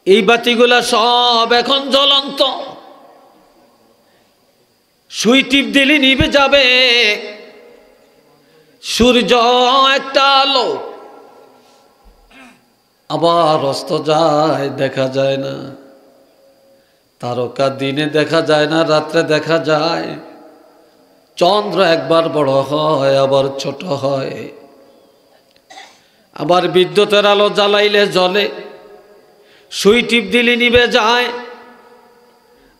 এই বাতিগুলা সব এখন জ্বলন্ত, সুই টিপ দিলে নিভে যাবে। সূর্য একটা আলো, আবার অস্ত যায়, দেখা যায় না। তারকা দিনে দেখা যায় না, রাত্রে দেখা যায়। চন্দ্র একবার বড় হয়, আবার ছোট হয়। আবার বিদ্যুতের আলো জ্বালাইলে জ্বলে, সুই টিপ দিলে নিভে যায়।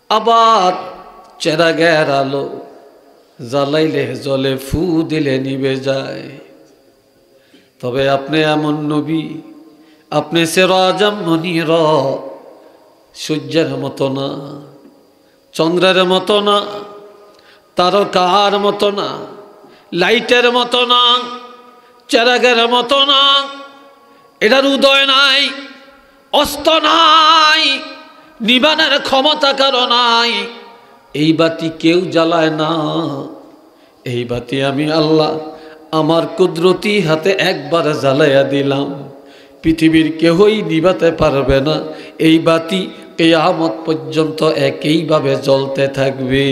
আবার চেরাগের আলো জ্বালাইলে জ্বলে, ফু দিলে নিভে যায়। তবে আপনি এমন নবী, আপনি সিরাজাম মুনীর, সূর্যের মতো না, চন্দ্রের মতো না, তারকার মতো না, লাইটের মতো না, চেরাগের মতো না। এটার উদয় নাই, অস্ত নাই, নিবানের ক্ষমতা কারো নাই। এই বাতি কেউ জ্বালায় না। এই বাতি আমি আল্লাহ আমার কুদরতি হাতে একবার জ্বালাইয়া দিলাম, পৃথিবীর কেউই নিভাতে পারবে না। এই বাতি কিয়ামত পর্যন্ত একইভাবে জ্বলতে থাকবে।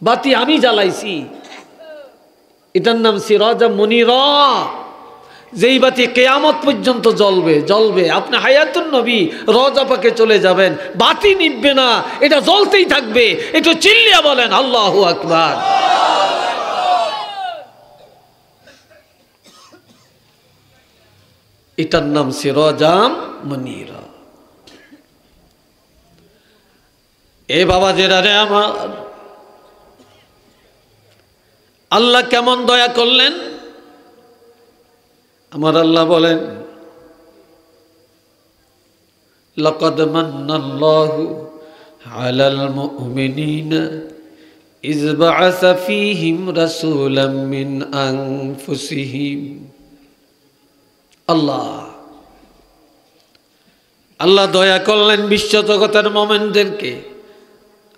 বাতি আমি জ্বালাইছি, এটার নাম সিরাজাম মুনীরা। যেই বাতি কিয়ামত পর্যন্ত জ্বলবে জ্বলবে। আপনি হায়াতুন নবী রওজা পাকে চলে যাবেন, বাতি নিভবে না, এটা জ্বলতেই থাকবে। একটু চিল্লিয়া বলেন আল্লাহু আকবার। এটার নাম সিরাজাম মুনীরা। এ বাবা জেরা রে আমার, আল্লাহ কেমন দয়া করলেন। আমার আল্লাহ বলেন, লাকাদ মান্নাল্লাহু আলাল মুমিনিনা ইয বা'আসা ফীহিম রাসূলাম মিন আনফুসিহিম। আল্লাহ দয়া করলেন বিশ্ব জগতের মুমিনদেরকে।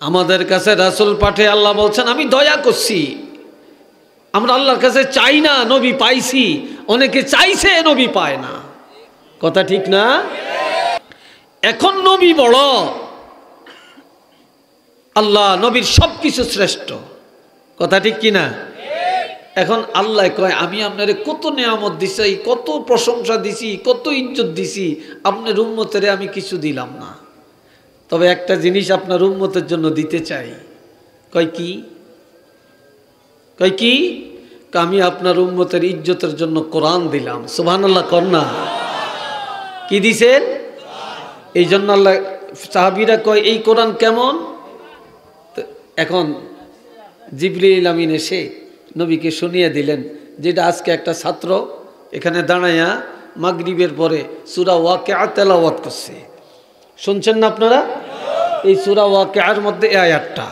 আমাদের কাছে রাসূল পাঠিয়ে আল্লাহ বলছেন আমি দয়া করছি। আমরা আল্লাহর কাছে চাই না, নবী পাইছি। অনেকে চাইছে, নবী পায় না। কথা ঠিক না? এখন নবী বড়, আল্লাহ নবীর সবকিছু শ্রেষ্ঠ। কথা ঠিক কিনা? এখন আল্লাহ কয় আমি আপনারে কত নেয়ামত দিছি, কত প্রশংসা দিছি, কত ইজ্জত দিছি, আপনার উম্মতের আমি কিছু দিলাম না। তবে একটা জিনিস আপনার উম্মতের জন্য দিতে চাই। কয় কি? কয় কি? আমি আপনার উম্মতের ইজ্জতের জন্য কোরআন দিলাম। সুবহানাল্লাহ কর না। কি দিছেন? এই জন্য আল্লাহ সাহাবীরা কয় এই কোরআন কেমন। এখন জিবরিল আমিন এসে নবীকে শুনিয়ে দিলেন, যেটা আজকে একটা ছাত্র এখানে দাঁড়াইয়া মাগরিবের পরে সূরা ওয়াকিয়া তেলাওয়াত করছে। শুনছেন না আপনারা? এই সূরা ওয়াকিয়ার মধ্যে এই আয়াতটা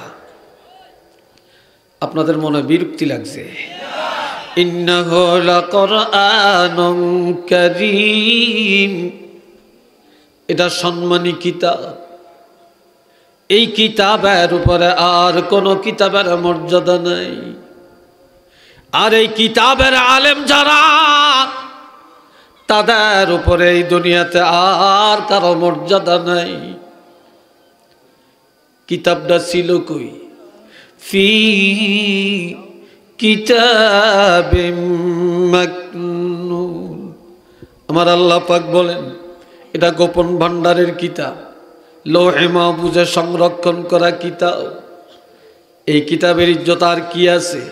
আপনাদের মনে বিরক্তি লাগছে। ইন্নাহু লাকুরআনুন কারীম, এটা সম্মানী কিতাব। এই কিতাবের উপরে আর কোন কিতাবের মর্যাদা নাই। আর এই কিতাবের আলেম যারা, তাদের উপরে এই দুনিয়াতে আর কারো মর্যাদা নাই। কিতাবটা ছিল কই? ফি কিতাবিম মাকনুন। আমার আল্লাহ পাক বলেন এটা গোপন ভান্ডারের কিতাব, লৌহে মাহফুজে সংরক্ষণ করা কিতাব। এই কিতাবের ইজ্জত আর কি আছে?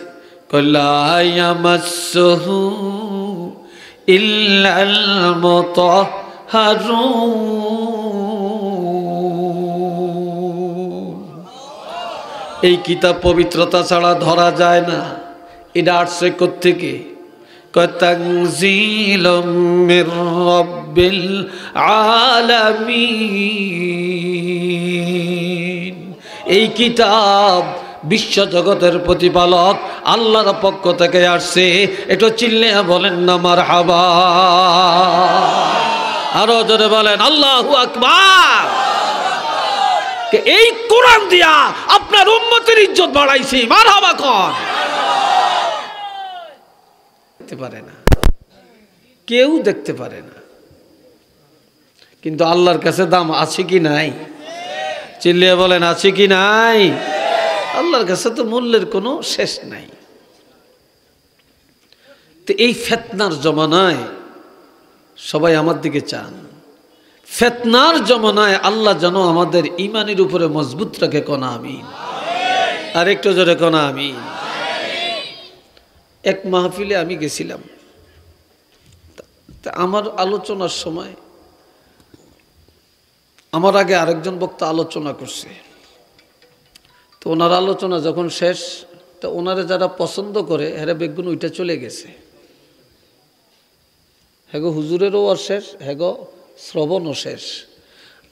লা ইয়ামাসসুহু ইল্লাল মুতাহহারুন। এই কিতাব পবিত্রতা ছাড়া ধরা যায় না। এটা আসছে কোত্থেকে? তানজিলুম মির রাব্বিল আলামিন। এই কিতাব বিশ্ব জগতের প্রতিপালক আল্লাহর পক্ষ থেকে আসছে। একটু চিল্লে বলেন না মারহাবা। আরো জোরে বলেন আল্লাহু আকবার। এই কোরআন দিয়া আপনার উম্মতের ইজ্জত বাড়াইছি। মারহাবা কর। পারে না। কেউ দেখতে পারে না, কিন্তু আল্লাহর কাছে দাম আছে কি নাই? চিল্লিয়ে বলেন আছে কি নাই? আল্লাহর কাছে তো মূল্যের কোনো শেষ নাই। তো এই ফিতনার জমানায় সবাই আমার দিকে চান, ফিতনার জমানায় আল্লাহ যেন আমাদের ঈমানের উপরে মজবুত রাখে। কোন আমিন। আর একটু জোরে কোন আমিন। এক মাহফিলে আমি গেছিলাম, তা আমার আলোচনার সময় আমার আগে আরেকজন বক্তা আলোচনা করছে। তো ওনার আলোচনা যখন শেষ, তো ওনারা যারা পছন্দ করে হেরা বেগুন ওইটা চলে গেছে। হ্যাগো হুজুরেরও শেষ, হ্যাগো শ্রবণও শেষ।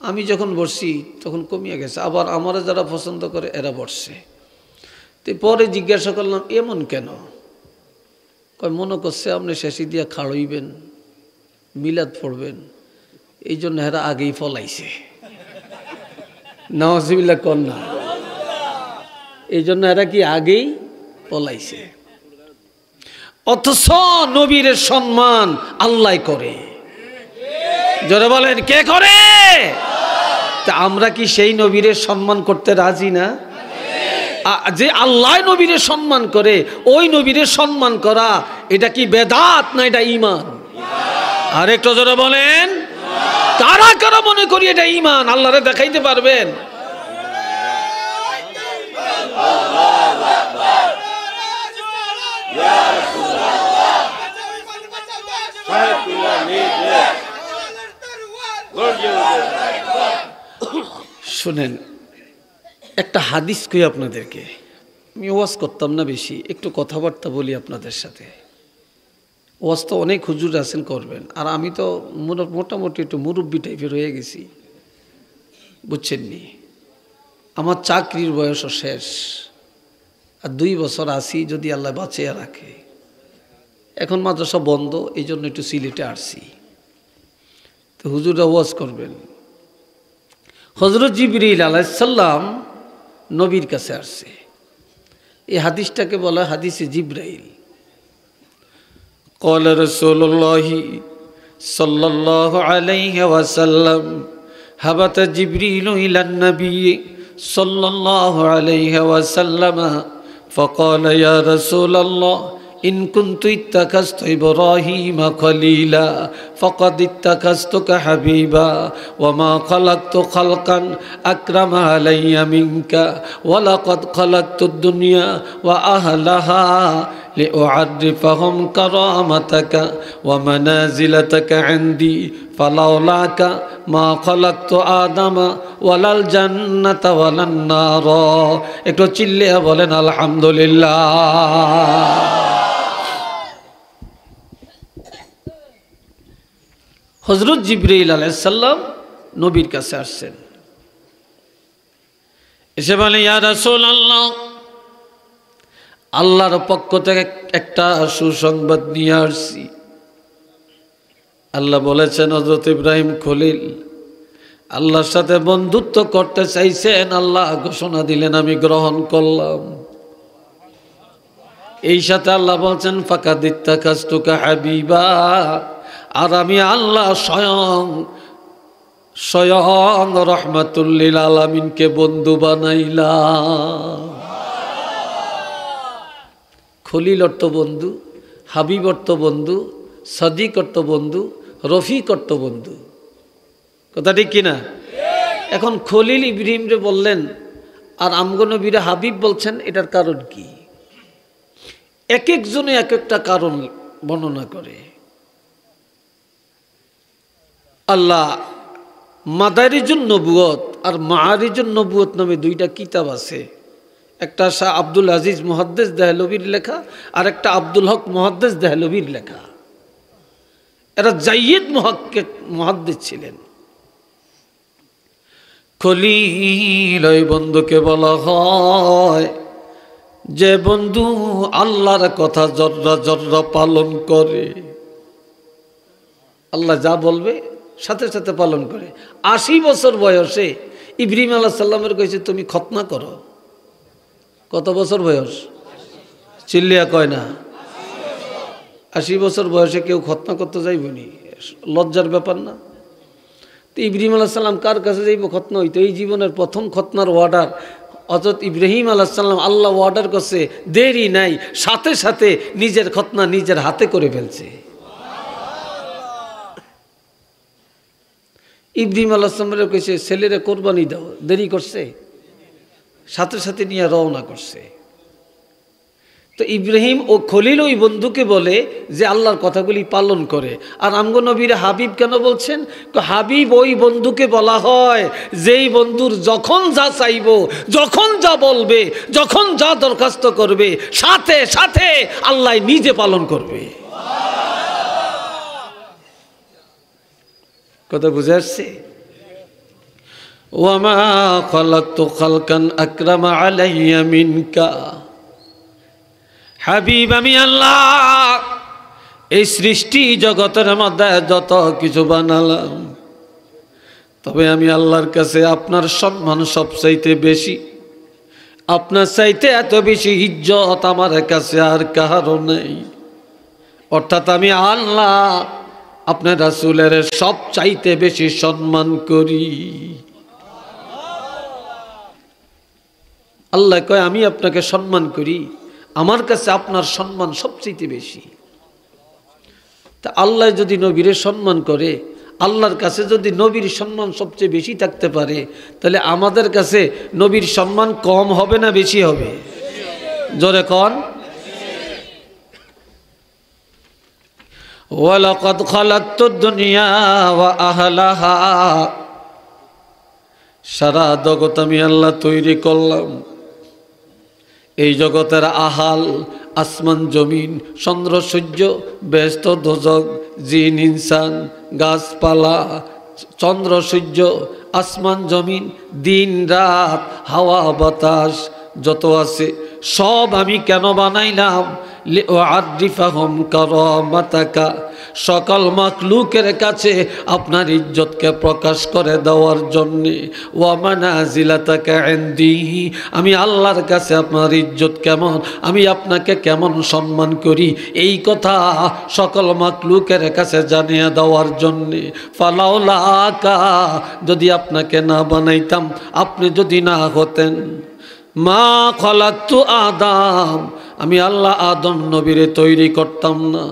আমি যখন বসছি তখন কমিয়ে গেছে। আবার আমারা যারা পছন্দ করে এরা বসছে। তো পরে জিজ্ঞাসা করলাম এমন কেন? কয় মনে করছে আপনি শেষে দিয়া খাড়ইবেন, মিলাদ পড়বেন, এই জন্য এরা আগেই ফলাইছে। নাউজুবিল্লাহ কন্যা, এই জন্য এরা কি আগেই পলাইছে। অথচ নবীর সম্মান আল্লাহ করে। জোরে বলেন কে করে? তা আমরা কি সেই নবীর সম্মান করতে রাজি না? যে আল্লাহ নবীর সম্মান করে, ওই নবীর সম্মান করা এটা কি বেদাত না এটা ঈমান? আর একটু জোরে বলেন, কারা কারা মনে করি এটা ঈমান? আল্লাহরে দেখাইতে পারবেন? শুনেন, একটা হাদিস কই আপনাদেরকে। আমি ওয়াজ করতাম না বেশি, একটু কথাবার্তা বলি আপনাদের সাথে। ওয়াজ তো অনেক হুজুর আছেন করবেন, আর আমি তো মোটামুটি একটু মুরব্বী টাইপের হয়ে গেছি, বুঝছেননি? আমার চাকরির বয়সও শেষ, আর 2 বছর আছি যদি আল্লাহ বাঁচিয়ে রাখে। এখন মাদ্রাসা বন্ধ, এই জন্য একটু সিলেটে আসছি। তো হুজুরা ওয়াজ করবেন। হযরত জিবরিল আলাইহিস সালাম নবীর কাছে আসছে। এই হাদিসটাকে বলা হাদিসে জিবরাইল। قال رسول الله صلى الله عليه وسلم هبط جبريل إلى النبي صلى الله عليه وسلم فقال يا رسول الله إن كنت اتخذت إبراهيم خليلا فقد اتخذتك حبيبا وما خلقت خلقا أكرم علي منك ولقد خلقت الدنيا وأهلها لأعرفهم كرامتك ومنازلتك عندي فلولاك ما خلقت آدم ولا الجنة ولا النار. একটু চিল্লিয়ে বলেন আলহামদুলিল্লাহ। হযরত জিবরাইল আলাইহিস সালাম নবীর কাছে আসছেন। এসে বলে ইয়া রাসূলুল্লাহ, আল্লাহর পক্ষ থেকে একটা সুসংবাদ নিয়ে আসছি। আল্লাহ বলেছেন হযরত ইব্রাহিম খলিল আল্লাহর সাথে বন্ধুত্ব করতে চাইছেন। আল্লাহ ঘোষণা দিলেন, আমি গ্রহণ করলাম। এই সাথে আল্লাহ বলছেন ফাকাদ ইত্তাখাযতুকা হাবিবা, আর আমি আল্লাহ স্বয়ং রহমাতুল লিল আলামিনকে বন্ধু বানাইলাম। খলিল অর্থ বন্ধু, হাবিব অর্থ বন্ধু, সাদিক অর্থ বন্ধু, রফিক অর্থ বন্ধু। কথা ঠিক কিনা? এখন খলিল ইব্রাহিমরে বললেন, আর আমগো নবীরে হাবিব বলছেন, এটার কারণ কি? এক একজনে এক একটা কারণ বর্ণনা করে। আল্লাহ মাদারিজুন নবুয়ত আর মাআরিজুন নবুয়ত নামে 2টা কিতাব আছে। একটা শাহ আব্দুল আজিজ মুহাদ্দিস দেহলভির লেখা, আর একটা আব্দুল হক মুহাদ্দিস দেহলভির লেখা। এরা জাইয়িদ মুহাদ্দিস ছিলেন। খলিল ওই বন্ধুকে বলা হয় যে বন্ধু আল্লাহর কথা জর্রা জর্রা পালন করে। আল্লাহ যা বলবে সাথে সাথে পালন করে। 80 বছর বয়সে ইব্রাহিম আলাইহিস সালামের কইছে তুমি খতনা করো। কত বছর বয়স? চিল্লিয়া কয় না। 80 বছর বয়সে কেউ খতনা করতে যাইবনি, লজ্জার ব্যাপার না? তো ইব্রাহিম আলাইহিস সালাম কার কাছে যাইব খতনা হইতো? এই জীবনের প্রথম খতনার অর্ডার হযরত ইব্রাহিম আলাইহিস সালাম আল্লাহ অর্ডার করছে, দেরি নাই, সাথে সাথে নিজের খতনা নিজের হাতে করে ফেলছে। ইব্রাহিম আলাইহিস সালামের কইছে ছেলেরে কোরবানি দাও, দেরি করছে, সাথে সাথে নিয়ে রওনা করছে। তো ইব্রাহিম ও খলিল ওই বন্ধুকে বলে যে আল্লাহর কথাগুলি পালন করে। আর আমগো নবীর হাবিব কেন বলছেন? হাবিব ওই বন্ধুকে বলা হয় যেই বন্ধুর যখন যা চাইব, যখন যা বলবে, যখন যা দরখাস্ত করবে, সাথে সাথে আল্লাহ নিজে পালন করবে। কথা বুঝে আসছে? ওয়ামা খালাকতু খালকান আকরামা আলাইয়া মিনকা। হাবিব আমি আল্লাহ এই সৃষ্টি জগতের মধ্যে যত কিছু বানালাম, তবে আমি আল্লাহর কাছে আপনার সম্মান সবচাইতে বেশি, আপনার চাইতে এত বেশি ইজ্জত আমার কাছে আর কারো নেই। অর্থাৎ আমি আল্লাহ আপনার রাসূলের সব চাইতে বেশি সম্মান করি। আল্লাহ কয় আমি আপনাকে সম্মান করি, আমার কাছে আপনার সম্মান সবচেয়ে বেশি। তা আল্লাহ যদি নবীর সম্মান করে, আল্লাহর কাছে যদি নবীর সম্মান সবচেয়ে বেশি থাকতে পারে, তাহলে আমাদের কাছে নবীর সম্মান কম হবে না বেশি হবে? জোরে কোন। ওয়ালাকাদ খালাকতুদ দুনিয়া ওয়া আহলাহা। সারা জগৎ আমি আল্লাহ তৈরি করলাম। এই জগতের আহাল, আসমান জমিন, চন্দ্র সূর্য, বেহেশত দোজখ, জিন ইনসান, গাছপালা, চন্দ্র সূর্য, আসমান জমিন, দিন রাত, হাওয়া বাতাস যত আছে সব আমি কেন বানাইলাম? লিউআরিফাহুম কারামাতাকা, সকল মাখলুকের কাছে আপনার ইজ্জতকে প্রকাশ করে দেওয়ার জন্যে। ওয়া মানাজিলাতাকা ইনদি, আমি আল্লাহর কাছে আপনার ইজ্জত কেমন, আমি আপনাকে কেমন সম্মান করি, এই কথা সকল মাখলুকের কাছে জানিয়ে দেওয়ার জন্যে। ফালাউলাকা, যদি আপনাকে না বানাইতাম, আপনি যদি না হতেন, মা খালাকতু আদম, আমি আল্লাহ আদম নবীরে তৈরি করতাম না।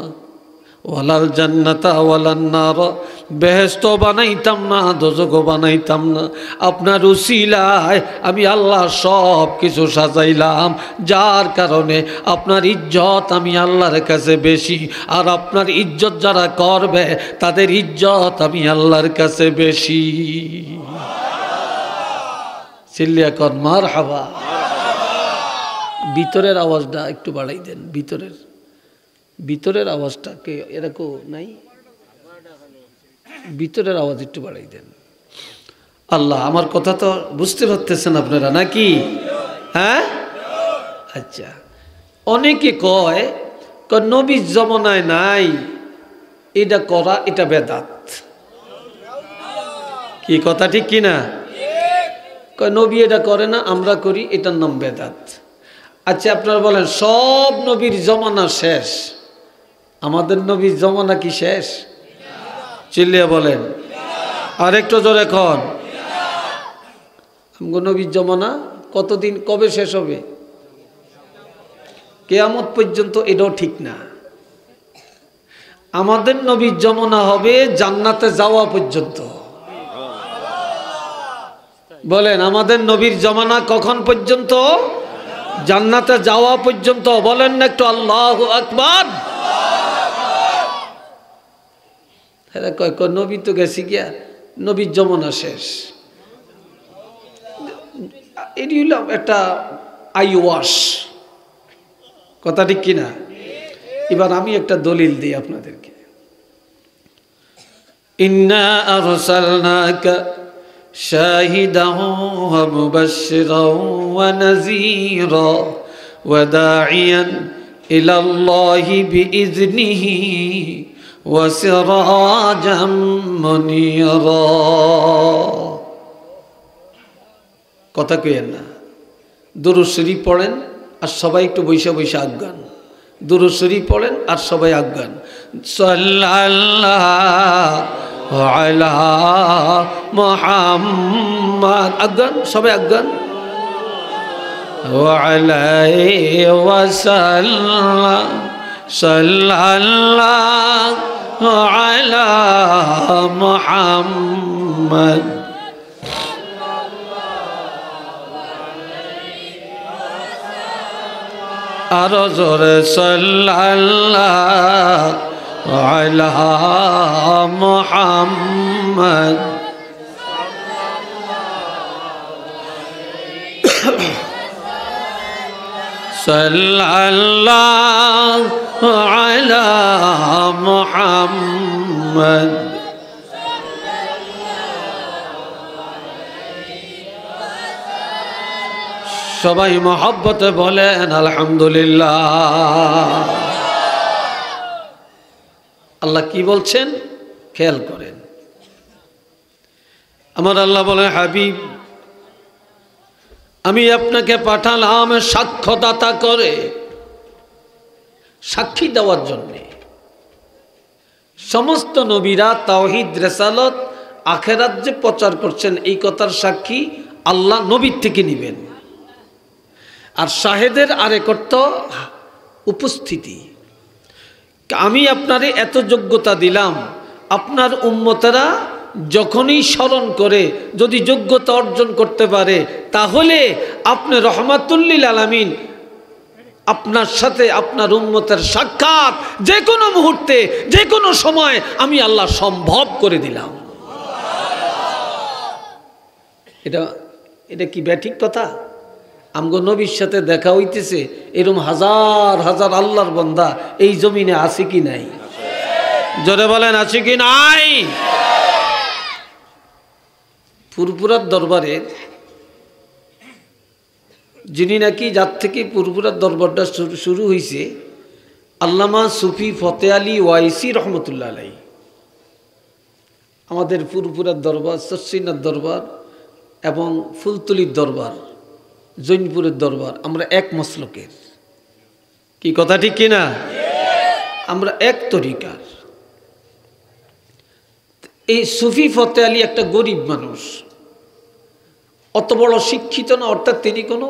ওয়ালাল জান্নাতা ওয়ালান নার, বেহেশত বানাইতাম না, দোজখ বানাইতাম না। আপনার উসিলায় আমি আল্লাহ সব কিছু সাজাইলাম, যার কারণে আপনার ইজ্জত আমি আল্লাহর কাছে বেশি, আর আপনার ইজ্জত যারা করবে তাদের ইজ্জত আমি আল্লাহর কাছে বেশি। চিল্লিয়া কর মারহাবা। ভিতরের আওয়াজটা একটু বাড়াই দেন, ভিতরের আওয়াজটা কে এরকম নাই, ভিতরের আওয়াজ একটু বাড়াই দেন। আল্লাহ, আমার কথা তো বুঝতে পারতেছেন আপনারা নাকি? হ্যাঁ, আচ্ছা। অনেকে কয় নবীর জমানায় নাই, এটা করা এটা বেদাত। কি কথা ঠিক কিনা? কয় নবী এটা করে না, আমরা করি, এটার নাম বেদাত। আচ্ছা, আপনারা বলেন সব নবীর জমানা শেষ, আমাদের নবীর জমানা কি শেষ? চিল্লিয়া বলেন, আর একটু জোরে এখন। আমগো নবীর জমানা কতদিন, কবে শেষ হবে? কিয়ামত পর্যন্ত, এটাও ঠিক না। আমাদের নবীর জমানা হবে জান্নাতে যাওয়া পর্যন্ত। বলেন আমাদের নবীর জমানা কখন পর্যন্ত? জান্নাতে যাওয়া পর্যন্ত। বলেন না একটু আল্লাহু আকবার। এরা কয় নবী তো গেছি গিয়া, নবীর জমানা শেষ। এটি হইল একটা আইওয়াশ, কথা ঠিক কিনা? এবার আমি একটা দলিল দিই আপনাদেরকে। ইন্না আরসালনাকা শাহিদান ওয়া মুবাশশিরান ওয়া নাযীরা ওয়া দাঈয়ান ইলাল্লাহি বিইজনিহি ওয়া সিরাজাম মুনীরা। কথা কইেন না, দুরূদ শরীফ পড়েন আর সবাই একটু বৈশা বৈশা আজ্ঞান। দুরূদ শরীফ পড়েন আর সবাই আজ্ঞান সাল্লাল্লাহু আলা মুহাম্মদ, আজ্ঞান সবাই আজ্ঞান ওয়া আলাইহি ওয়াসাল্লাম সাল্লাল্লাহু আলা মুহাম্মদ। আরো জোরে সাল্লাল্লাহু আলা মুহাম্মদ। সাল্লাল্লাহু আলা মুহাম্মদ। সবাই মহব্বতে বলেন আলহামদুলিল্লাহ। আল্লাহ কি বলছেন খেয়াল করেন। আমার আল্লাহ বলেন, হাবিব আমি আপনাকে পাঠালাম সাক্ষ্যদাতা করে, সাক্ষী দেওয়ার জন্যে। সমস্ত নবীরা তাওহীদ রিসালাত আখিরাত যে প্রচার করছেন এই কথার সাক্ষী আল্লাহ নবীর থেকে নেবেন। আর শাহেদের আরেক অর্থ উপস্থিতি। আমি আপনারে এত যোগ্যতা দিলাম, আপনার উম্মতেরা যখনই স্মরণ করে যদি যোগ্যতা অর্জন করতে পারে তাহলে আপনি রহমাতুল লিল আলামিন, আপনার সাথে আপনার উম্মতের সাক্ষাৎ যে কোনো মুহূর্তে যে কোনো সময় আমি আল্লাহ সম্ভব করে দিলাম। এটা কি ব্যাঠিক কথা? আমগো নবীর সাথে দেখা হইতেছে, এরকম হাজার হাজার আল্লাহর বান্দা এই জমিনে আছে কি নাই? জোরে বলেন আছে কি নাই? পুরপুরার দরবারে যিনি নাকি, যার থেকে পুরপুরার দরবারটা শুরু হয়েছে, আল্লামা সুফি ফতে আলী ওয়াইসি রহমতুল্লাহ আলাই। আমাদের পুরপুরার দরবার, সচ্চিনার দরবার এবং ফুলতলির দরবার, জৈনপুরের দরবার, আমরা এক মসলকের। কি কথা ঠিক কিনা? আমরা এক তরিকার। এই সুফি ফতে আলী একটা গরিব মানুষ, অত বড় শিক্ষিত না, অর্থাৎ তিনি কোনো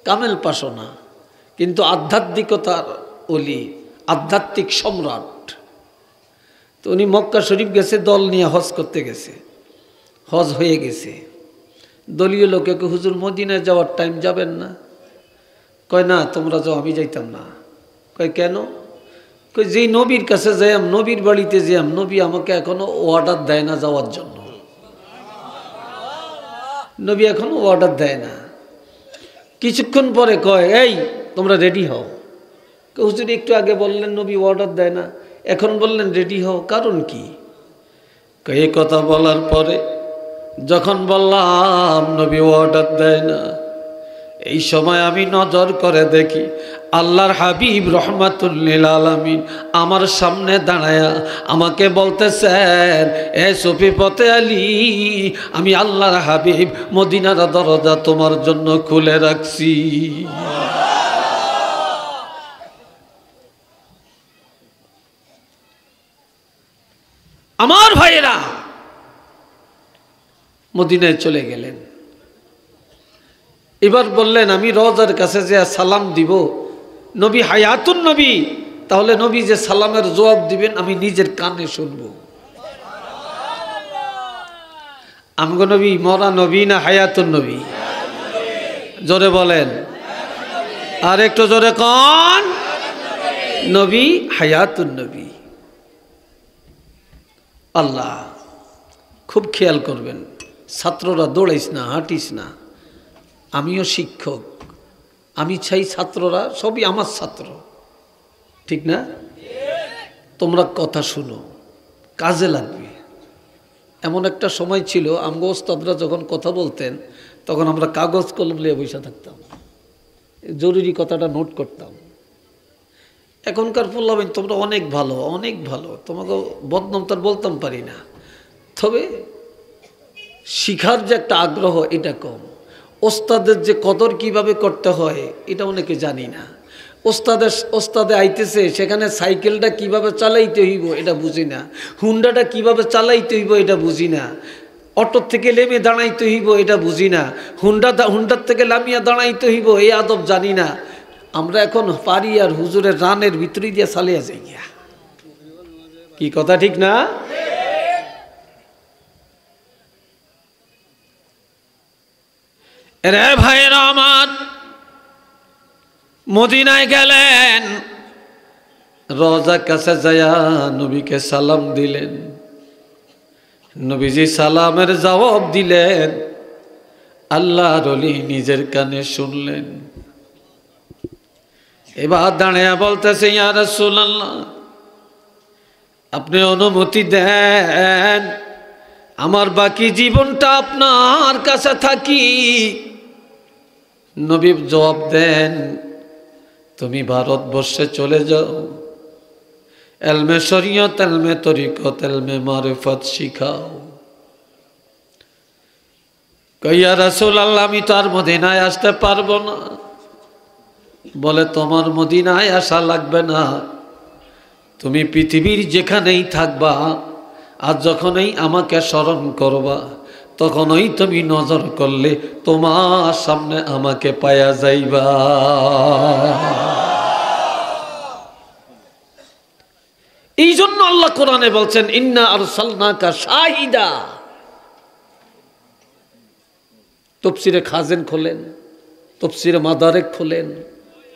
কামেল পাশো না, কিন্তু আধ্যাত্মিকতার অলি, আধ্যাত্মিক সম্রাট। তো উনি মক্কা শরীফ গেছে, দল নিয়ে হজ করতে গেছে, হজ হয়ে গেছে। দলীয় লোকে হুজুর মদিনায় যাওয়ার টাইম যাবেন না? কয় না তোমরা যাও, আমি যাইতাম না। কয় কেন? কই যেই নবীর কাছে যাইম, নবীর বাড়িতে যাইম, নবী আমাকে এখনো অর্ডার দেয় না যাওয়ার জন্য। নবী এখনো অর্ডার দেয় না। কিছুক্ষণ পরে কয় এই তোমরা রেডি হও। হুজুর একটু আগে বললেন নবী অর্ডার দেয় না, এখন বললেন রেডি হও, কারণ কি? এই কথা বলার পরে যখন বললাম নবী অর্ডার দেয় না, এই সময় আমি নজর করে দেখি আল্লাহর হাবিব রহমাতুল লিল আলামিন আমার সামনে দাঁড়ায়া আমাকে বলতেছেন, এ সুফি ফতে আলী, আমি আল্লাহর হাবিব মদিনার দরজা তোমার জন্য খুলে রাখছি। আমার ভাইয়েরা মদিনায় চলে গেলেন। এবার বললেন আমি রওজার কাছে যে সালাম দিব, নবী হায়াতুন নবী, তাহলে নবী যে সালামের জবাব দিবেন আমি নিজের কানে শুনব। আমগো নবী মরা নবী না হায়াতুন নবী? জোরে বলেন, আর একটু জোরে কন। নবী হায়াতুন নবী। আল্লাহ খুব খেয়াল করবেন, ছাত্ররা দৌড়াইস না, হাঁটিস না। আমিও শিক্ষক, আমি চাই ছাত্ররা সবই আমার ছাত্র, ঠিক না? তোমরা কথা শুনো, কাজে লাগবে। এমন একটা সময় ছিল আমগো ওস্তাদরা যখন কথা বলতেন তখন আমরা কাগজ কলম নিয়ে বসে থাকতাম, জরুরি কথাটা নোট করতাম। এখনকার বললাম তোমরা অনেক ভালো, অনেক ভালো, তোমাকে বদনাম তার বলতাম পারি না, তবে শিখার যে একটা আগ্রহ এটা কম। ওস্তাদের যে কদর কিভাবে করতে হয় এটা অনেকে জানি না। ওস্তাদে আইতেছে, সেখানে সাইকেলটা কিভাবে চালাইতে হইব এটা বুঝি না, হুন্ডাটা কিভাবে চালাইতে হইব এটা বুঝি না, অটো থেকে নেমে দাঁড়াইতে হইব এটা বুঝি না, হুন্ডার থেকে নামিয়া দাঁড়াইতে হইব এই আদব জানি না। আমরা এখন পারি আর হুজুরের রানের ভিতরে দিয়ে চালিয়ে যাই। কি কথা ঠিক না? রে ভাইয়েরা আমার, মদিনায় গেলেন, রওজার কাছে যায়া নবীকে সালাম দিলেন। নবীজি সালামের জবাব দিলেন, আল্লাহর ওলি নিজের কানে শুনলেন। এবার দাঁড়িয়ে বলতেছে, ইয়া রাসূলুল্লাহ, আপনি অনুমতি দেন আমার বাকি জীবনটা আপনার কাছে থাকি। নবী জবাব দেন, তুমি ভারতবর্ষে চলে যাও, এলমে শরীয়ত, এলমে তরিকত, এলমে মারিফত শিখাও। ইয়া রাসূলুল্লাহ, আমি তো আর মদিনায় আসতে পারবো না। বলে, তোমার মদিনায় আসা লাগবে না, তুমি পৃথিবীর যেখানেই থাকবা, আর যখনই আমাকে স্মরণ করবা, তখনই তুমি নজর করলে তোমার সামনে আমাকে পায়া যাইবা। এই জন্য আল্লাহ কোরআনে বলছেন, ইন্না আরসালনাকা শাহিদা। তাফসীরে খাজেন খোলেন, তাফসীরে মাদারিক খোলেন,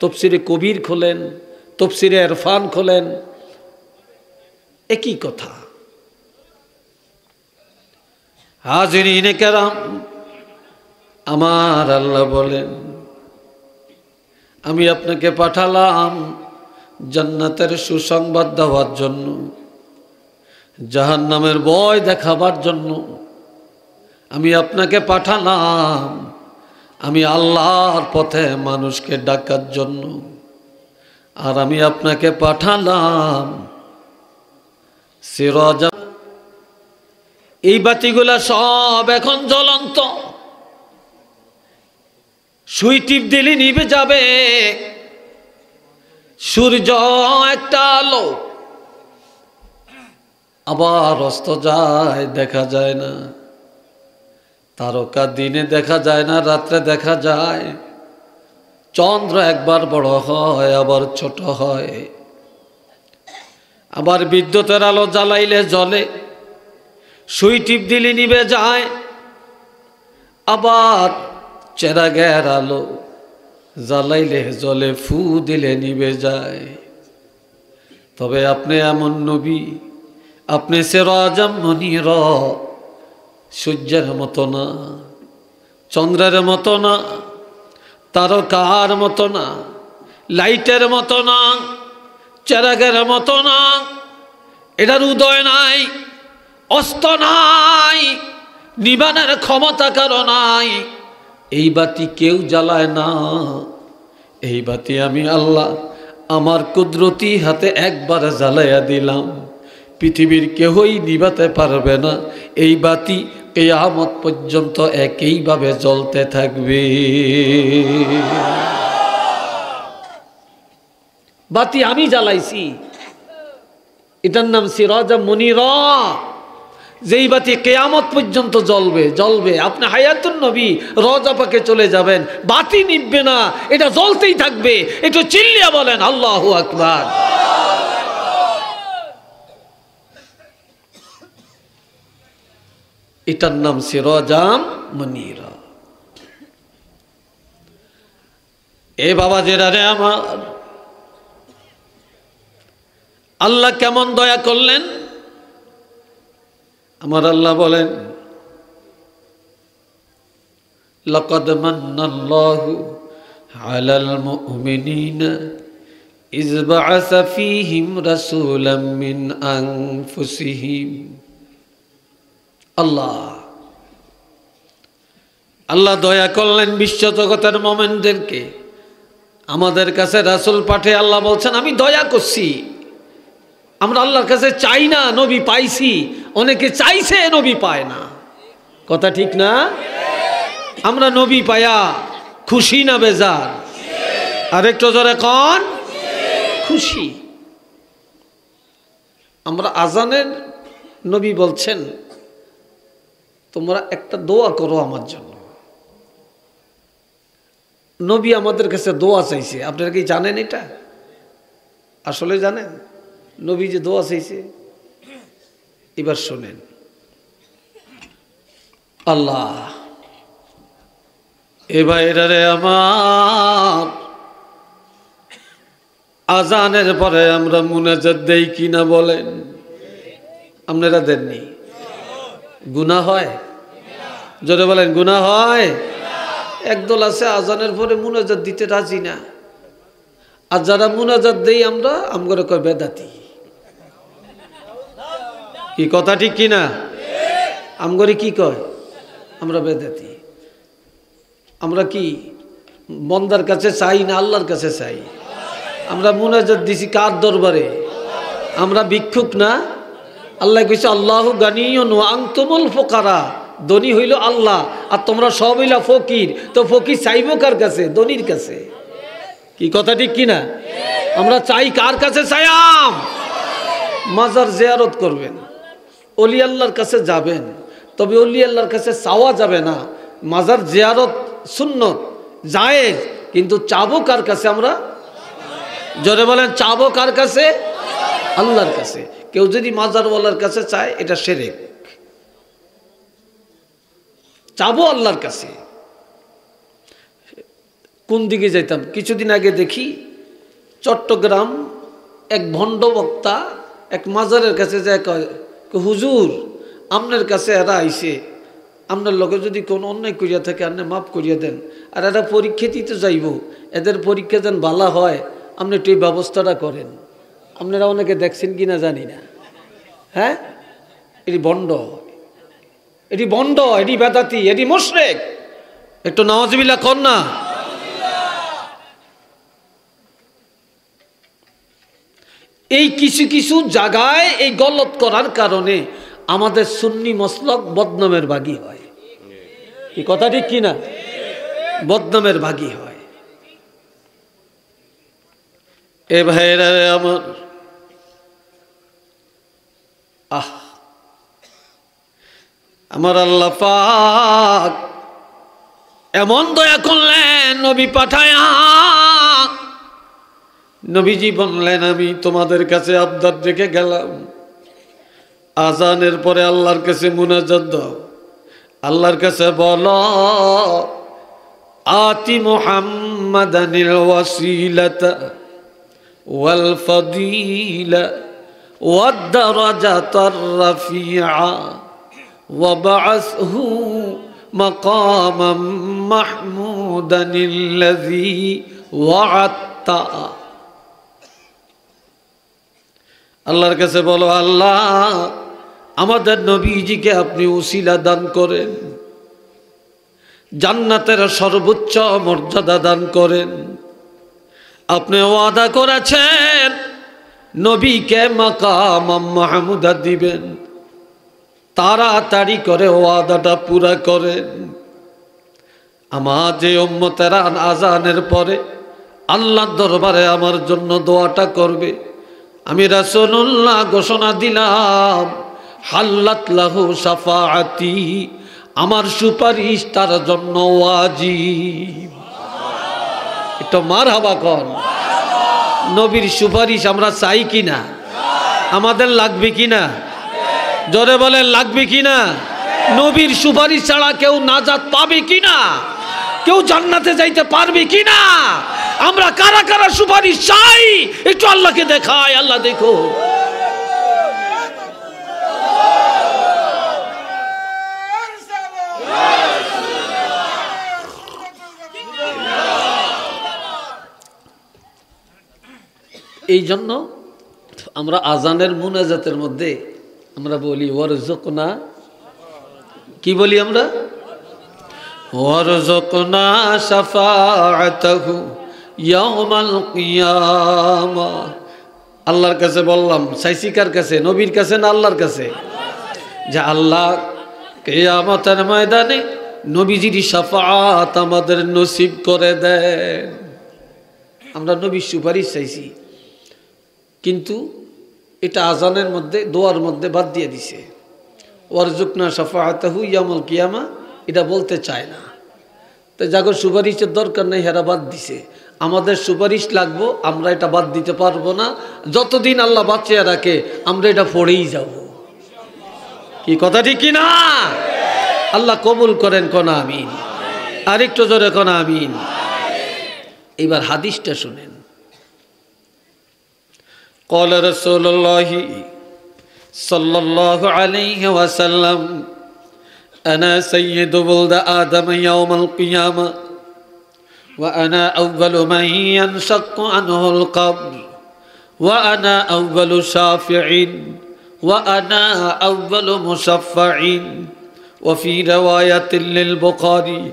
তাফসীরে কবির খোলেন, তাফসীরে ইরফান খোলেন, একই কথা। হাজিরিনে কেরাম, আমার আল্লাহ বলেন, আমি আপনাকে পাঠালাম জান্নাতের সুসংবাদ দেওয়ার জন্য, জাহান্নামের ভয় দেখাবার জন্য। আমি আপনাকে পাঠালাম আমি আল্লাহর পথে মানুষকে ডাকার জন্য। আর আমি আপনাকে পাঠালাম সিরাজা। এই বাতিগুলা সব এখন জ্বলন্ত, সুই টিপ দিলে নিভে যাবে। সূর্য একটা আলো, আবার অস্ত যায়, দেখা যায় না। তারকা দিনে দেখা যায় না, রাত্রে দেখা যায়। চন্দ্র একবার বড় হয়, আবার ছোট হয়। আবার বিদ্যুতের আলো জ্বালাইলে জ্বলে, সুই টিপ দিলে নিভে যায়। আবার চেরাগের আলো জ্বালাইলে জ্বলে, ফু দিলে নিভে যায়। তবে আপনি এমন নবী, আপনি সিরাজাম মুনীর, সূর্যের মতো না, চন্দ্রের মতো না, তারকার মতো না, লাইটের মতো না, চেরাগের মতো না। এটার উদয় নাই, অস্ত নাই, নিবানের ক্ষমতা কারো নাই। এই বাতি কেউ জ্বালায় না। এই বাতি আমি আল্লাহ আমার কুদরতি হাতে একবার জ্বালাইয়া দিলাম, পৃথিবীর কেউই নিভাতে পারবে না। এই বাতি কিয়ামত পর্যন্ত একইভাবে জ্বলতে থাকবে। বাতি আমি জ্বালাইছি, এটার নাম সিরাজাম মুনীরা। যেই বাতি কিয়ামত পর্যন্ত জ্বলবে জ্বলবে। আপনি হায়াতুন নবী রওজা পাকে চলে যাবেন, বাতি নিভবে না, এটা জ্বলতেই থাকবে। একটু চিল্লিয়া বলেন আল্লাহু আকবার। এটার নাম সিরাজাম মুনীরা। এ বাবা জেরা রে আমার, আল্লাহ কেমন দয়া করলেন। আমার আল্লাহ বলেন, লাকাদ মান্নাল্লাহু আলাল মুমিনিনা ইয বা'আসা ফীহিম রাসূলাম মিন আনফুসিহিম। আল্লাহ দয়া করলেন বিশ্ব জগতের মুমিনদেরকে। আমাদের কাছে রাসূল পাঠিয়ে আল্লাহ বলছেন, আমি দয়া করছি। আমরা আল্লাহর কাছে চাই না, নবী পাইছি। অনেকে চাইছে, নবী পায় না। কথা ঠিক না? আমরা নবী পায়া খুশি না বেজার? আরেকটু জোরে কন। খুশি। আমরা আজানের নবী বলছেন তোমরা একটা দোয়া করো আমার জন্য। নবী আমাদের কাছে দোয়া চাইছে, আপনারা কি জানেন এটা? আসলে জানেন নবী যে দোয়া চাইছে? এবার শোনেন। আল্লাহ এ ভাইরারে আমার, আজানের পরে আমরা মুনাজাত দেই কিনা বলেন? আপনারা দেননি? গুনাহ হয়? জোরে বলেন গুনাহ হয়? একদল আছে আজানের পরে মুনাজাত দিতে রাজি না, আর যারা মুনাজাত দেই আমরা আমগরে কয় বেদাতি। কি কথা ঠিক কিনা? আমগরে কি কয়? আমরা বেদাতি। আমরা কি বন্দার কাছে চাই না আল্লাহর কাছে চাই? আমরা মুনাজাত দিছি কার দরবারে? আমরা ভিক্ষুক না? আল্লাহ কইছে আল্লাহু গানিয়ুন ওয়া আনতুমুল ফুকারা, ধনী হইল আল্লাহ আর তোমরা সব হইলা ফকির। তো ফকির চাইবো কার কাছে? ধনীর কাছে। কি কথা ঠিক কিনা? আমরা চাই কার কাছে? চাইয়াম মাজার জিয়ারত করবেন, ওলি আল্লাহর কাছে যাবেন, তবে ওলি আল্লাহর কাছে চাওয়া যাবে না। মাজার জিয়ারত সুন্নত জায়েজ, কিন্তু চাবো কার কাছে? আমরা জোরে বলেন চাবো কার কাছে? আল্লাহর কাছে। কেউ যদি মাজারওয়ালার কাছে চায় এটা শিরক। চাবো আল্লাহর কাছে। কোন দিকে যাইতাম কিছুদিন আগে, দেখি চট্টগ্রাম এক ভণ্ড বক্তা এক মাজারের কাছে যায়, কয় হুজুর আপনার কাছে এরা আইছে, আপনার লোকে যদি কোনো অন্যায় করিয়া থাকে আপনি মাফ করিয়া দেন, আর এরা পরীক্ষা দিতে যাইব, এদের পরীক্ষা যেন ভালো হয়, আপনি একটু এই ব্যবস্থাটা করেন। আপনারা অনেকে দেখছেন কিনা জানি না। হ্যাঁ, এটি বন্ড, এটি বন্ড, এটি বেদাতি, এটি মুশরিক। একটু নাউজুবিল্লাহ কর না। এই কিছু কিছু জায়গায় এই গলত করার কারণে আমাদের সুন্নি মসলক বদনামের ভাগী হয়। কি কথা ঠিক কিনা? বদনামের ভাগী হয়। এ ভাইরা আমার, আমার আল্লাহ পাক এমন দয়া করলেন নবী পাঠায়া। নবীজি বললেন আমি তোমাদের কাছে আবদার রেখে গেলাম, আজানের পরে আল্লাহর কাছে মুনাজাত দাও, আল্লাহর কাছে বলো আতি মুহাম্মাদানিল ওয়াসিলাতা ওয়াল ফাদিলা ওয়াদ দারাজাতার রাফিআ ওয়াবআসহু মাকামাম মাহমুদানিল্লাযী ওয়া'আদতা। আল্লাহর কাছে বলো আল্লাহ আমাদের নবীজিকে আপনি উসিলা দান করেন, জান্নাতের সর্বোচ্চ মর্যাদা দান করেন। আপনি ওয়াদা করেছেন নবীকে মাকাম মাহমুদা দিবেন, তাড়াতাড়ি করে ওয়াদাটা পুরা করেন। আমার যে উম্মতেরা আজানের পরে আল্লাহর দরবারে আমার জন্য দোয়াটা করবে, আমি রাসূলুল্লাহ ঘোষণা দিলাম হাল্লাত লাহু শাফাআতি, আমার সুপারিশ তার জন্য ওয়াজিব। এটা মারহাবা কর। নবীর সুপারিশ আমরা চাই কিনা? আমাদের লাগবে কিনা? জোরে বলেন লাগবে কিনা? নবীর সুপারিশ ছাড়া কেউ নাজাত পাবে কিনা? কেউ জান্নাতে যাইতে পারবে কিনা? আমরা কারা কারা সুপারিশ চাই একটু আল্লাহকে দেখায়। আল্লাহ দেখো, এই জন্য আমরা আজানের মুনাজাতের মধ্যে আমরা বলি ওয়ারযুকনা, কি বলি আমরা? ওয়ারযুকনা শাফাআতাহু ইয়াউমাল কিয়ামা। আল্লাহর কাছে বললাম, চাইছি কার কাছে? নবীর কাছে না আল্লাহর কাছে? যে আল্লাহ কিয়ামতের ময়দানে নবীজির শাফাআত আমাদের নসিব করে দেন। আমরা নবীর সুপারিশ চাইছি। কিন্তু এটা আজানের মধ্যে দোয়ার মধ্যে বাদ দিয়ে দিছে, ওয়ারজুকনা শাফাআতাহু ইয়াউমাল কিয়ামা, এটা বলতে চায় না। তো যাগো সুপারিশের দরকার নেই, হেরা বাদ দিছে। আমাদের সুপারিশ লাগবো, আমরা এটা বাদ দিতে পারবো না। যতদিন আল্লাহ বাঁচিয়ে রাখে আমরা এটা পড়েই যাব। কি কথা ঠিক কিনা? আল্লাহ কবুল করেন, কোন আমিন। আরেকটু জোরে কোন আমিন। এবার হাদিসটা শুনেন। قال رسول الله صلى الله عليه وسلم أنا سيد ولد آدم يوم القيامة وأنا أول من ينشق عنه القبر وأنا أول شافع وأنا أول مشفع وفي رواية للبخاري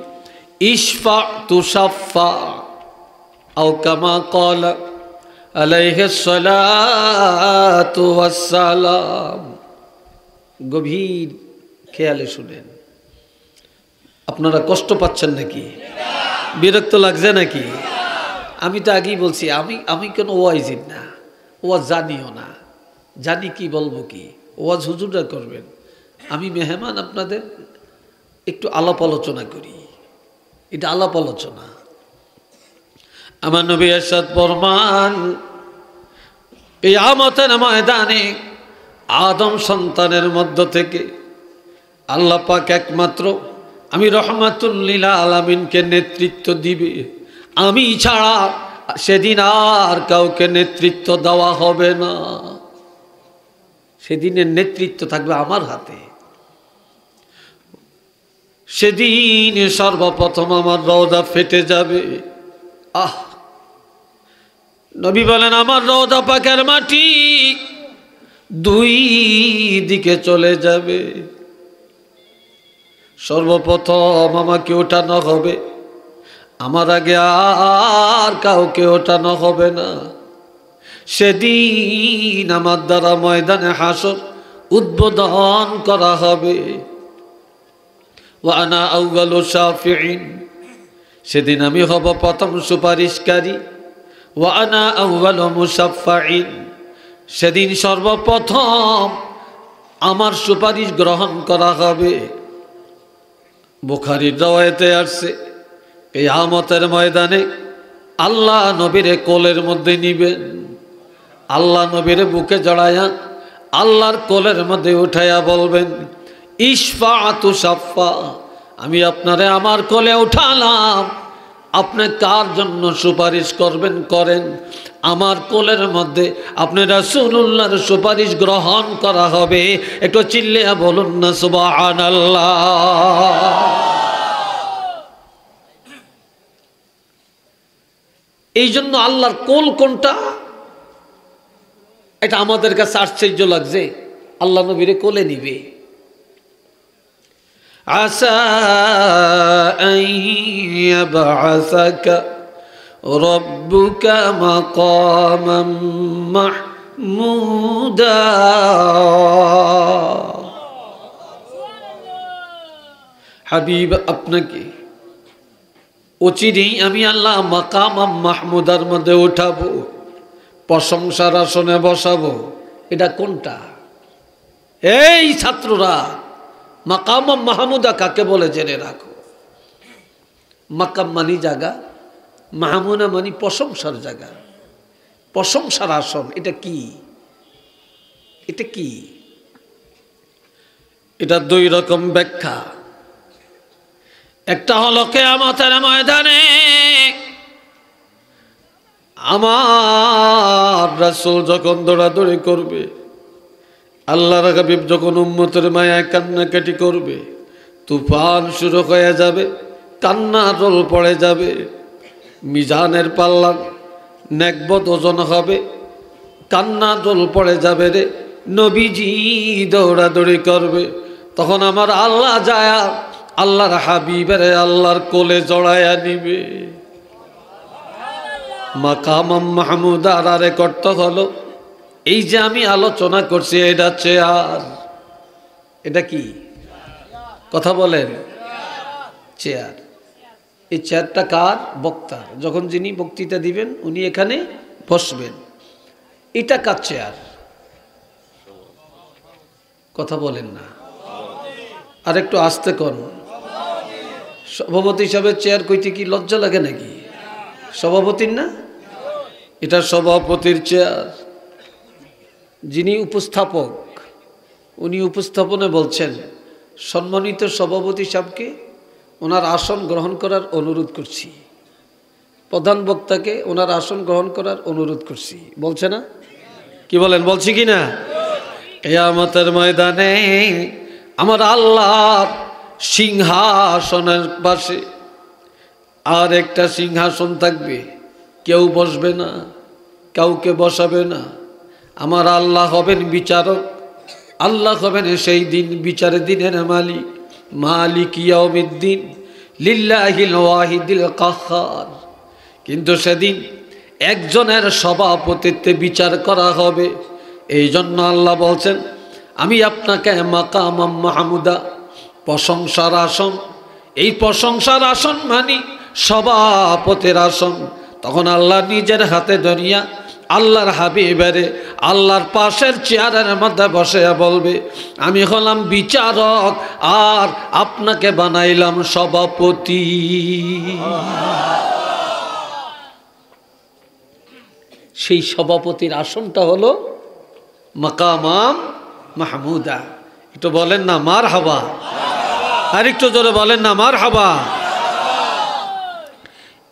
اشفع تشفع أو كما قال عليه الصلاة والسلام। গভীর খেয়ালে শুনেন। আপনারা কষ্ট পাচ্ছেন নাকি? বিরক্ত লাগছে নাকি? আমি তো আগেই বলছি, আমি কোনো ওয়াইজিন না, ওয়াজ জানিও না। জানি কি বলবো কি, ওয়াজ হুজুররা করবেন, আমি মেহমান। আপনাদের একটু আলাপ আলোচনা করি, এটা আলাপ আলোচনা। আমার নবী ইরশাদ ফরমান, কিয়ামতের ময়দানে আদম সন্তানের মধ্য থেকে আল্লাহ পাক একমাত্র আমি রহমাতুল লিল আলামিনকে নেতৃত্ব দিবে। আমি ছাড়া সেদিন আর কাউকে নেতৃত্ব দেওয়া হবে না। সেদিনের নেতৃত্ব থাকবে আমার হাতে। সেদিন সর্বপ্রথম আমার রওজা ফেটে যাবে। নবী বলেন, আমার রওজা পাকের মাটি দুই দিকে চলে যাবে। সর্বপ্রথম আমাকে ওঠানো হবে, আমার আগে আর কাউকে ওঠানো হবে না। সেদিন আমার দ্বারা ময়দানে হাসর উদ্বোধন করা হবে। ওয়া আনা আউয়ালু শাফিঈন, সেদিন আমি হব প্রথম সুপারিশকারী। ওয়া আনা আউয়ালু মুশাফফাঈন, সেদিন সর্বপ্রথম আমার সুপারিশ গ্রহণ করা হবে। বুখারীর রওয়ায়াতে আসছে, কিয়ামতের ময়দানে আল্লাহ নবীরে কোলের মধ্যে নিবেন। আল্লাহ নবীরে বুকে জড়ায়া আল্লাহর কোলের মধ্যে উঠাইয়া বলবেন, ইশফাআতু শাফা, আমি আপনারে আমার কোলে উঠালাম, আপনি কার জন্য সুপারিশ করবেন করেন। আমার কোলের মধ্যে আপনি রাসূলুল্লাহর সুপারিশ গ্রহণ করা হবে। একটু চিল্লিয়া বলুন না সুবহানাল্লাহ। এই জন্য আল্লাহর কোল কোনটা, এটা আমাদের কাছে আশ্চর্য লাগছে। আল্লাহ নবীরে কোলে নিবে। আসা আন ইয়াবআসাকা রাব্বুকা মাকামান মাহমুদা। হাবিব, আপনাকে অচিরেই আমি আল্লাহ মাকাম মাহমুদার মধ্যে উঠাবো, প্রশংসার আসনে বসাবো। এটা কোনটা? এই ছাত্ররা, মাকাম মাহমুদা কাকে বলে জেনে রাখো। মাকাম মানি জায়গা, মাহমুদা মানি প্রশংসার জায়গা, প্রশংসার আসন। এটা কি? এটা কি? এটা দুই রকম ব্যাখ্যা। একটা হলো কিয়ামতের ময়দানে আমার রাসূল যখন দৌড়াদৌড়ি করবে, আল্লাহর হাবিব যখন উম্মতের মায়ায় কান্নাকাটি করবে, তুফান শুরু হয়ে যাবে, কান্না রোল পড়ে যাবে, মিজানের পাল্লা নেকবত ওজন হবে, কান্না রোল পড়ে যাবে রে। নবীজি দৌড়াদৌড়ি করবে, তখন আমার আল্লাহ যায় আল্লাহর হাবিবের আল্লাহর কোলে জড়ায়া নিবে। মাকাম মাহমুদা আর করত হলো এই যে আমি আলোচনা করছি, এটা চেয়ার। এটা কি কথা বলেন? চেয়ার। এই চেয়ারটা কার? বক্তার। যখন যিনি বক্তৃতা দিবেন উনি এখানে বসবেন। এটা কার চেয়ার? কথা বলেন না, আর একটু আস্তে কর। সভাপতি সাহেবের চেয়ার কইতে কি লজ্জা লাগে নাকি? সভাপতির না, এটা সভাপতির চেয়ার। যিনি উপস্থাপক উনি উপস্থাপনে বলছেন, সম্মানিত সভাপতি সাহেবকে ওনার আসন গ্রহণ করার অনুরোধ করছি, প্রধান বক্তাকে ওনার আসন গ্রহণ করার অনুরোধ করছি। বলছে না? কি বলেন? বলছি কি না? কিয়ামতের ময়দানে আমার আল্লাহর সিংহাসনের পাশে আর একটা সিংহাসন থাকবে, কেউ বসবে না, কাউকে বসাবে না। আমার আল্লাহ হবেন বিচারক, আল্লাহ হবেন সেই দিন বিচারের দিনের মালিক, মালিক ইয়াউমিদ্দিন লিল্লাহিল ওয়াহিদিল কাহ্হার। কিন্তু সেদিন একজনের সভাপতিত্বে বিচার করা হবে। এই জন্য আল্লাহ বলছেন, আমি আপনাকে মাকাম মাহমুদা, প্রশংসার আসন, এই প্রশংসার আসন মানে সভাপতির আসন। তখন আল্লাহ নিজের হাতে ধরিয়া আল্লাহর হাবিবের আল্লাহর পাশের চেয়ারের মধ্যে বসে বলবে, আমি হলাম বিচারক আর আপনাকে বানাইলাম সভাপতি। সেই সভাপতির আসনটা হলো মাকামাম মাহমুদা। একটু বলেন না মারহাবা, আর একটু জোরে বলেন না মারহাবা।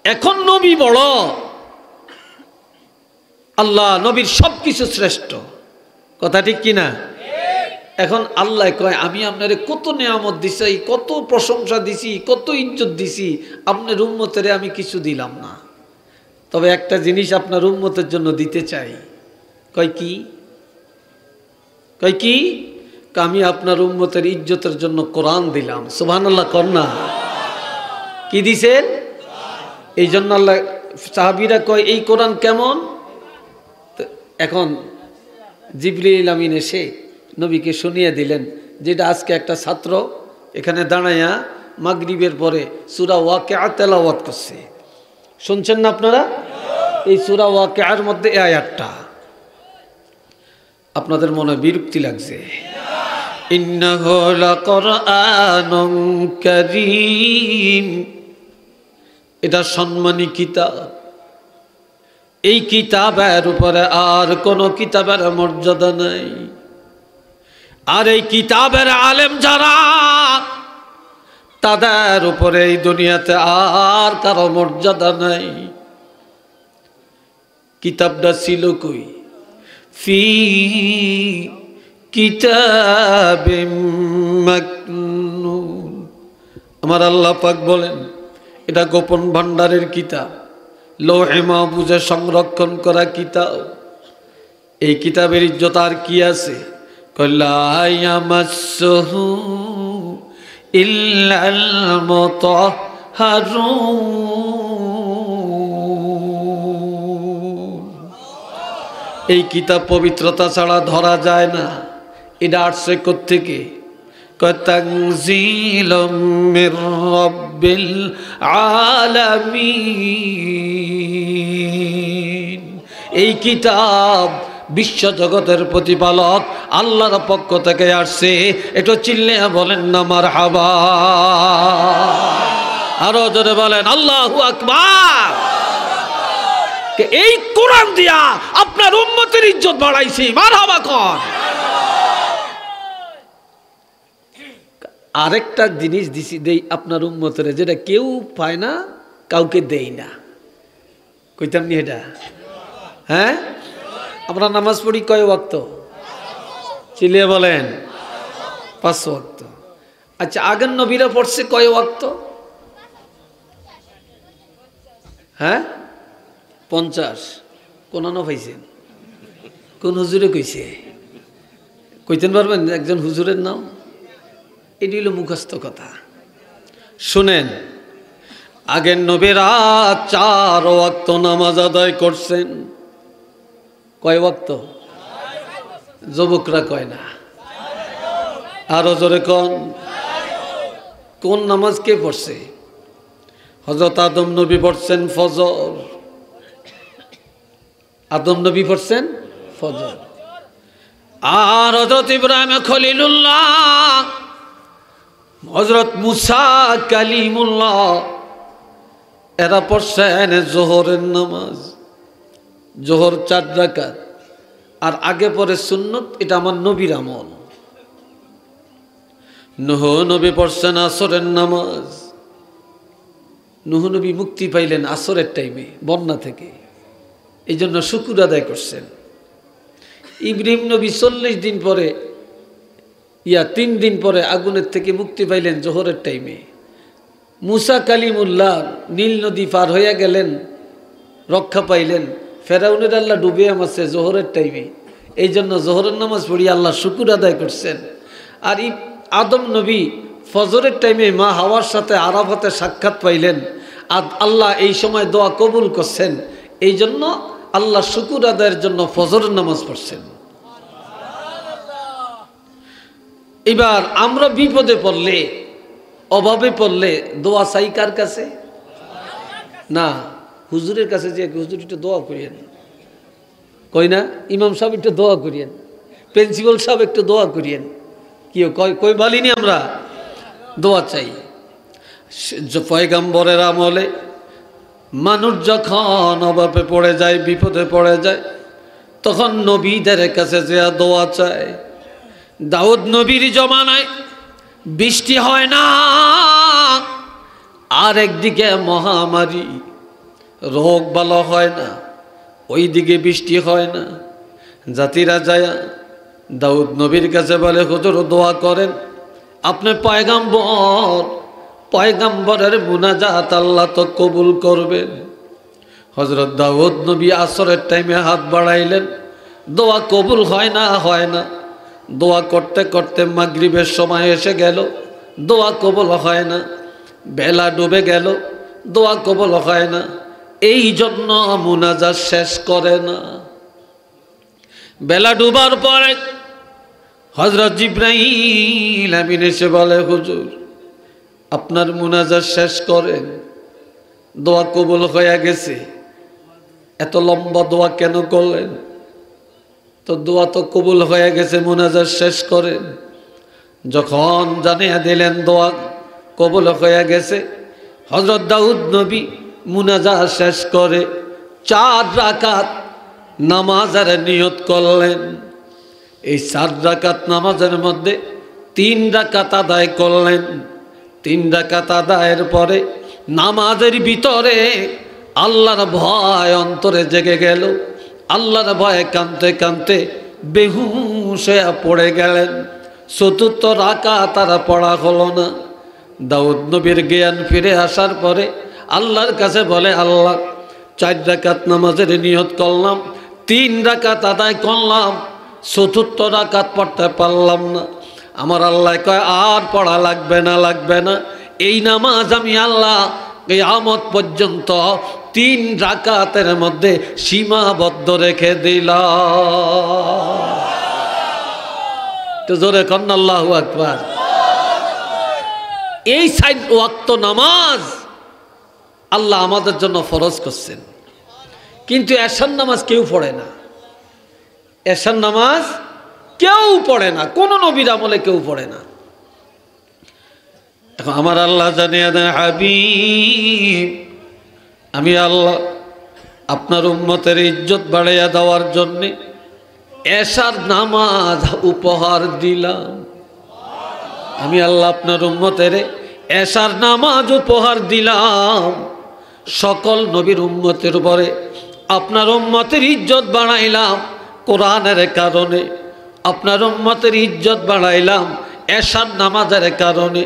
এখন নবী বড়, আল্লাহ নবীর সবকিছু শ্রেষ্ঠ, কথা ঠিক কিনা? এখন আল্লাহ কয়, আমি আপনারে কত নেয়ামত দিছি, কত প্রশংসা দিছি, কত ইজ্জত দিছি, আপনার উম্মতেরে আমি কিছু দিলাম না। তবে একটা জিনিস আপনার উম্মতের জন্য দিতে চাই। কয় কি? কয় কি? আমি আপনার উম্মতের ইজ্জতের জন্য কোরআন দিলাম। সুবহানাল্লাহ কর না। কি দিছেন? এই জন্য আল্লাহ সাহাবীরা কয়, এই কোরআন কেমন? এখন জিবরিল আমিন এসে নবীকে শুনিয়ে দিলেন, যেটা আজকে একটা ছাত্র এখানে দাঁড়াইয়া মাগরিবের পরে সূরা ওয়াকিয়া তেলাওয়াত করছে। শুনছেন না আপনারা? এই সূরা ওয়াকিয়ার মধ্যে এই আয়াতটা আপনাদের মনে বিরক্তি লাগছে। ইন্নাহু লাকুরআনুন কারীম, এটা সম্মানী কিতাব। এই কিতাবের উপরে আর কোন কিতাবের মর্যাদা নাই। আর এই কিতাবের আলেম যারা, তাদের উপরে এই দুনিয়াতে আর কারো মর্যাদা নাই। কিতাবটা ছিল কই? ফি কিতাবিম মাকনুন। আমার আল্লাহ পাক বলেন, এটা গোপন ভান্ডারের কিতাব, লৌহে মাহফুজে সংরক্ষণ করা কিতাব। এই কিতাবের ইজ্জত আর কি আছে? লা ইয়ামাসসুহু ইল্লাল মুতাহহারুন। এই কিতাব পবিত্রতা ছাড়া ধরা যায় না। এটা আসছে কোত্থেকে? তানজিলুম মির রাব্বিল আলামিন। এই কিতাব বিশ্ব জগতের প্রতিপালক আল্লাহর পক্ষ থেকে আসছে। একটু চিল্লে বলেন না মারহাবা, আরো জোরে বলেন আল্লাহু আকবার। এই কোরআন দিয়া আপনার উম্মতের ইজ্জত বাড়াইছি, মারহাবা কর। আরেকটা জিনিস দিছি, দেই আপনার উম্মতের, যেটা কেউ পায় না, কাউকে দেই না। কইতাম নি এটা? হ্যাঁ, আমরা নামাজ পড়ি কয় ওয়াক্ত? চিলিয়ে বলেন 5 ওয়াক্ত। আচ্ছা, আগের নবীরা পড়ছে কয় ওয়াক্ত? হ্যাঁ 50। কোন পাইছেন? কোন হুজুরে কইছে? কইতেন পারবেন একজন হুজুরের নাম? এটি হলো মুখস্থ কথা। শুনেন, আগের নবীরা 4 ওয়াক্ত নামাজ আদায় করছেন। কয় ওয়াক্ত? যুবকরা কয় না, আরো জোরে কোন? কোন নামাজ কে পড়ছে? হযরত আদম নবী পড়ছেন ফজর। আদম নবী পড়ছেন ফজর। আর হযরত ইব্রাহিম খলিলুল্লাহ, হযরত মুসা কালিমুল্লাহ, এরা পড়ছেন জোহরের নামাজ, জোহর 4 রাকাত, আর আগে পরে সুন্নত। এটা আমার নবীর আমল। নূহ নবী পড়ছেন আসরের নামাজ। নূহ নবী মুক্তি পাইলেন আসরের টাইমে বন্যা থেকে, এই জন্য শুকর আদায় করছেন। ইব্রাহিম নবী 40 দিন পরে 3 দিন পরে আগুনের থেকে মুক্তি পাইলেন জোহরের টাইমে। মুসা কালিমুল্লাহ নীল নদী পার হইয়া গেলেন, রক্ষা পাইলেন। ফেরাউনের আল্লাহ ডুবে আমাছে জোহরের টাইমে, এই জন্য জোহরের নামাজ পড়ি আল্লাহ শুকর আদায় করছেন। আর আদম নবী ফজরের টাইমে মা হাওয়ার সাথে আরাফাতে সাক্ষাৎ পাইলেন, আর আল্লাহ এই সময় দোয়া কবুল করছেন, এই জন্য আল্লাহ শুকর আদায়ের জন্য ফজরের নামাজ পড়ছেন। এবার আমরা বিপদে পড়লে, অভাবে পড়লে দোয়া চাই কার কাছে? না, হুজুরের কাছে যে হুজুর একটু দোয়া করিয়েন, কই না? ইমাম সাহেব একটু দোয়া করিয়েন, প্রিন্সিপাল সাহেব একটু দোয়া করিয়েন, কি কই বলিনি আমরা? দোয়া চাই। পয়গম্বরের আমলে মানুষ যখন অভাবে পড়ে যায়, বিপদে পড়ে যায়, তখন নবীদের কাছে যে দোয়া চায়। দাউদ নবীর জমানায় বৃষ্টি হয় না, আর একদিকে মহামারী, রোগ ভালো হয় না, ওই দিকে বৃষ্টি হয় না। জাতিরা যায় দাউদ নবীর কাছে বলে, হুজুর দোয়া করেন, আপনি পয়গম্বরের মুনাজাত আল্লাহ তো কবুল করবেন। হযরত দাউদ নবী আসরের টাইমে হাত বাড়াইলেন, দোয়া কবুল হয় না। দোয়া করতে করতে মাগরিবের সময় এসে গেল, দোয়া কবুল হয় না। বেলা ডুবে গেল, দোয়া কবুল হয় না। এই জন্য মুনাজাত শেষ করে না। বেলা ডুবার পরে হযরত জিবরাইল আমিন এসে বলে, হুজুর আপনার মুনাজাত শেষ করেন, দোয়া কবুল হয়ে গেছে। এত লম্বা দোয়া কেন করলেন? তো দোয়া তো কবুল হয়ে গেছে, মুনাজাত শেষ করেন। যখন জানিয়ে দিলেন দোয়া কবুল হয়ে গেছে, হযরত দাউদ নবী মুনাজাত শেষ করে 4 রাকাত নামাজের নিয়ত করলেন। এই 4 রাকাত নামাজের মধ্যে 3 রাকাত আদায় করলেন। 3 রাকাত আদায়ের পরে নামাজের ভিতরে আল্লাহর ভয় অন্তরে জেগে গেল। আল্লাহর ভয়ে কাঁদতে কাঁদতে বেহুশ হয়ে পড়ে গেলেন। 4র্থ রাকাত তারা পড়া হলো না। দাউদ নবীর জ্ঞান ফিরে আসার পরে আল্লাহর কাছে বলে, আল্লাহ 4 রাকাত নামাজের নিয়ত করলাম, 3 রাকাত আদায় করলাম, 4র্থ রাকাত পড়তে পারলাম না। আমার আল্লাহ কয়, আর পড়া লাগবে না। এই নামাজ আমি আল্লাহ কিয়ামত পর্যন্ত 3 রাকাতের মধ্যে সীমাবদ্ধ রেখে দিলাম। তো জোরে কন্না আল্লাহু আকবার। এই 4 ওয়াক্ত নামাজ আল্লাহ আমাদের জন্য ফরজ করছেন, কিন্তু এশার নামাজ কেউ পড়ে না। এশার নামাজ কেউ পড়ে না, কোন নবীর আমলে কেউ পড়ে না। এখন আমার আল্লাহ জানিয়ে দেন, হাবিব আমি আল্লাহ আপনার উম্মতের ইজ্জত বাড়াইয়া দেওয়ার জন্যে এশার নামাজ উপহার দিলাম। আমি আল্লাহ আপনার উম্মতের এশার নামাজ উপহার দিলাম। সকল নবীর উম্মতের উপরে আপনার উম্মতের ইজ্জত বাড়াইলাম কোরআনের কারণে, আপনার উম্মতের ইজ্জত বাড়াইলাম এশার নামাজের কারণে,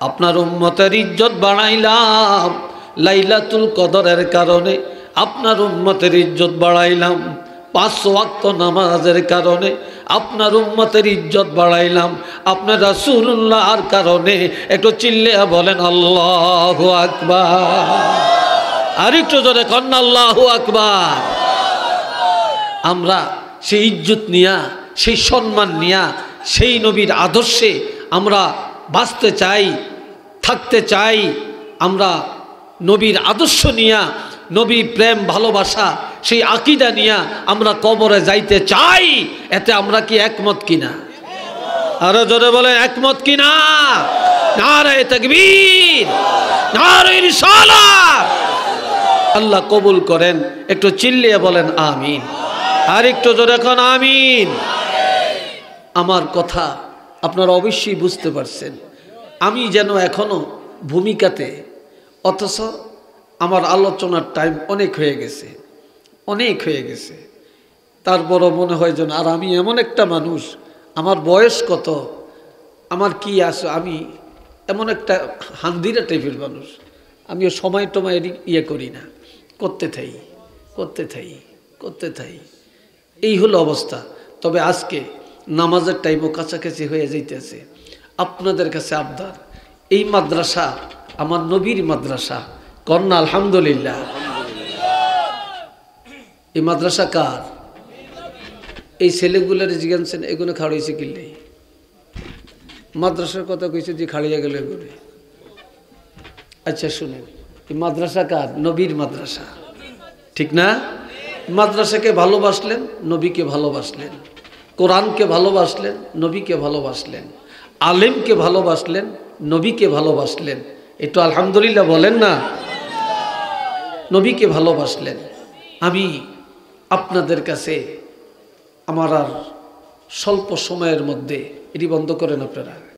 আপনার উম্মতের ইজ্জত বাড়াইলাম লাইলাতুল কদরের কারণে, আপনার উম্মতের ইজ্জত বাড়াইলাম 5 ওয়াক্ত নামাজের কারণে, আপনার উম্মতের ইজ্জত বাড়াইলাম আপনার রাসূলুল্লাহর কারণে। একটু চিল্লিয়া বলেন আল্লাহু আকবার। আর একটু জোরে কন্না আল্লাহু আকবার। আমরা সেই ইজ্জত নিয়া, সেই সম্মান নিয়া, সেই নবীর আদর্শে আমরা বাঁচতে চাই, থাকতে চাই। আমরা নবীর আদর্শ নিয়া, নবীর প্রেম ভালোবাসা সেই আকীদা নিয়ে আমরা কবরে যাইতে চাই, এতে আমরা কি একমত কিনা? আরো জোরে বলেন একমত কিনা? নারে তাকবীর, নারে রিসালাত। আল্লাহ কবুল করেন। একটু চিল্লিয়ে বলেন আমিন। আর একটু জোরে কোন আমিন। আমার কথা আপনারা অবশ্যই বুঝতে পারছেন। আমি যেন এখনো ভূমিকাতে, অথচ আমার আলোচনার টাইম অনেক হয়ে গেছে, অনেক হয়ে গেছে। তারপরও মনে হয় যেন, আর আমি এমন একটা মানুষ, আমার বয়স কত, আমার কি আছে, আমি এমন একটা হান্দিরা টাইপের মানুষ, আমিও সময় টময় ইয়ে করি না, করতে থাই। এই হলো অবস্থা। তবে আজকে নামাজের টাইমও কাছাকাছি হয়ে যাইতেছে। আপনাদের কাছে আবদার, এই মাদ্রাসা আমার নবীর মাদ্রাসা, কন্যা আলহামদুলিল্লাহ। এই মাদ্রাসা কার? এই ছেলেগুলোর জিজ্ঞাসেন এগুলো খাড়িয়েছে কিনলে, মাদ্রাসার কথা কইছে যে খাড়িয়ে গেল এগুলো। আচ্ছা শুনেন, এই মাদ্রাসা কার? নবীর মাদ্রাসা, ঠিক না? মাদ্রাসাকে ভালোবাসলেন, নবীকে ভালোবাসলেন, কোরআনকে ভালোবাসলেন, নবীকে ভালোবাসলেন, আলেমকে ভালোবাসলেন, নবীকে ভালোবাসলেন। একটু আলহামদুলিল্লাহ বলেন না। নবীকে ভালোবাসলেন। আমি আপনাদের কাছে আমার আর স্বল্প সময়ের মধ্যে, এটি বন্ধ করেন আপনারা।